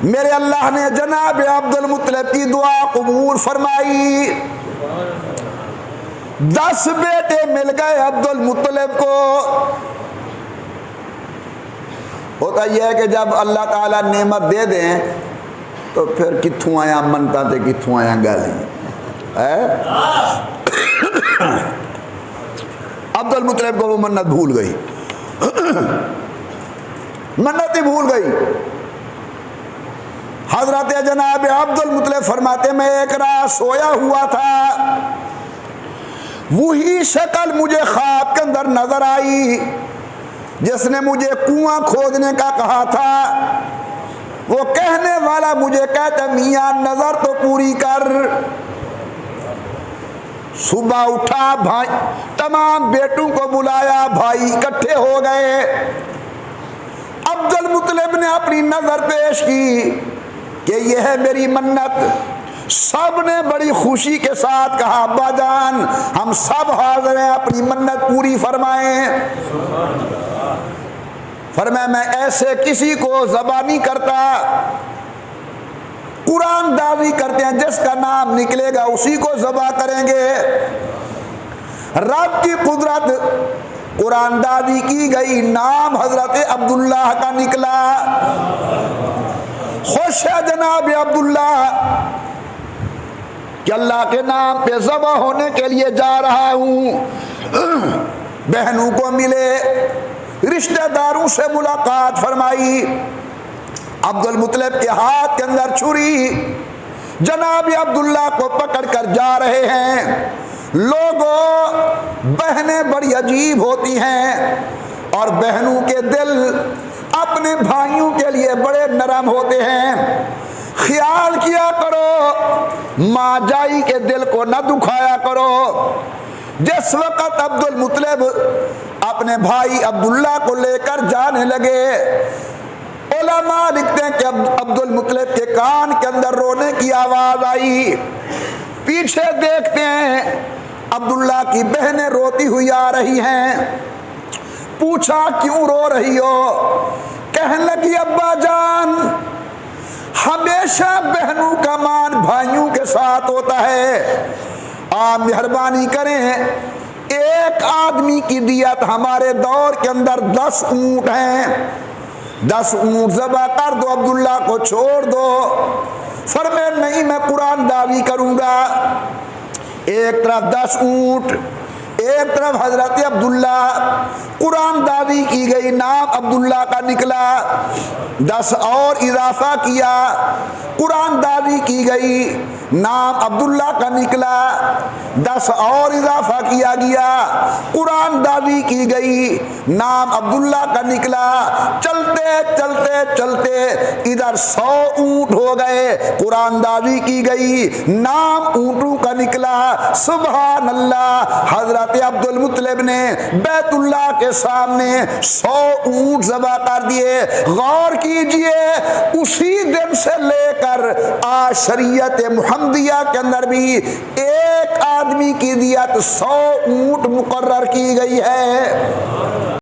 میرے اللہ نے جناب عبد المطلب کی دعا قبول فرمائی. 10 بیٹے مل گئے عبد المطلب کو. ہوتا یہ ہے کہ جب اللہ تعالیٰ نعمت دے دیں تو پھر کتھوں آیا منتا تے کتھوں آیا گالی. عبد المطلب کو وہ منت بھول گئی, منت ہی بھول گئی. حضرت جناب عبد المطلب فرماتے میں ایک رات سویا ہوا تھا, وہی شکل مجھے خواب کے اندر نظر آئی جس نے مجھے کنواں کھودنے کا کہا تھا. وہ کہنے والا مجھے کہتا میاں نظر تو پوری کر. صبح اٹھا, بھائی تمام بیٹوں کو بلایا, بھائی اکٹھے ہو گئے. عبد المطلب نے اپنی نظر پیش کی کہ یہ ہے میری منت. سب نے بڑی خوشی کے ساتھ کہا ابا جان ہم سب حاضر ہیں, اپنی منت پوری فرمائیں. فرمایا میں ایسے کسی کو ذبح نہیں کرتا, قرآن دازی کرتے ہیں, جس کا نام نکلے گا اسی کو ذبح کریں گے. رب کی قدرت, قرآن دازی کی گئی, نام حضرت عبداللہ کا نکلا. خوش ہے جناب عبداللہ کہ اللہ کے نام پہ ذبح ہونے کے لیے جا رہا ہوں. بہنوں کو ملے, رشتہ داروں سے ملاقات فرمائی. عبد المطلب کے ہاتھ کے اندر چھری, جناب عبداللہ کو پکڑ کر جا رہے ہیں. لوگوں بہنیں بڑی عجیب ہوتی ہیں اور بہنوں کے دل اپنے بھائیوں کے لیے بڑے نرم ہوتے ہیں. خیال کیا کرو, ماں جائی کے دل کو نہ دکھایا کرو. جس وقت عبد المطلب اپنے بھائی عبداللہ کو لے کر جانے لگے, علماء لکھتے ہیں کہ عبد المطلب کے کان کے اندر رونے کی آواز آئی. پیچھے دیکھتے ہیں عبداللہ کی بہنیں روتی ہوئی آ رہی ہیں. پوچھا کیوں رو رہی ہو؟ کہنے لگی ابا جان ہمیشہ بہنوں کا مان بھائیوں کے ساتھ ہوتا ہے, آپ مہربانی کریں ایک آدمی کی دیت ہمارے دور کے اندر 10 اونٹ ہیں, 10 اونٹ ذبح کر دو, عبداللہ کو چھوڑ دو. فرمایا نہیں میں قرآن دازی کروں گا. ایک طرف 10 اونٹ, ایک طرف حضرت عبداللہ. قرآن دازی کی گئی, نام عبداللہ کا نکلا. 10 اور اضافہ کیا, قرآن دازی کی گئی, نام عبداللہ کا نکلا. 10 اور اضافہ کیا گیا, قرآن دازی کی گئی, نام عبداللہ کا نکلا. چلتے چلتے چلتے ادھر 100 اونٹ ہو گئے, قرآن دازی کی گئی, نام اونٹوں کا نکلا. سبحان اللہ, حضرت عبد المطلب نے بیت اللہ کے سامنے 100 اونٹ ذبح کر دیے. غور کیجئے اسی دن سے لے کر آج شریعت محمدیہ کے اندر بھی ایک آدمی کی دیت 100 اونٹ مقرر کی گئی ہے.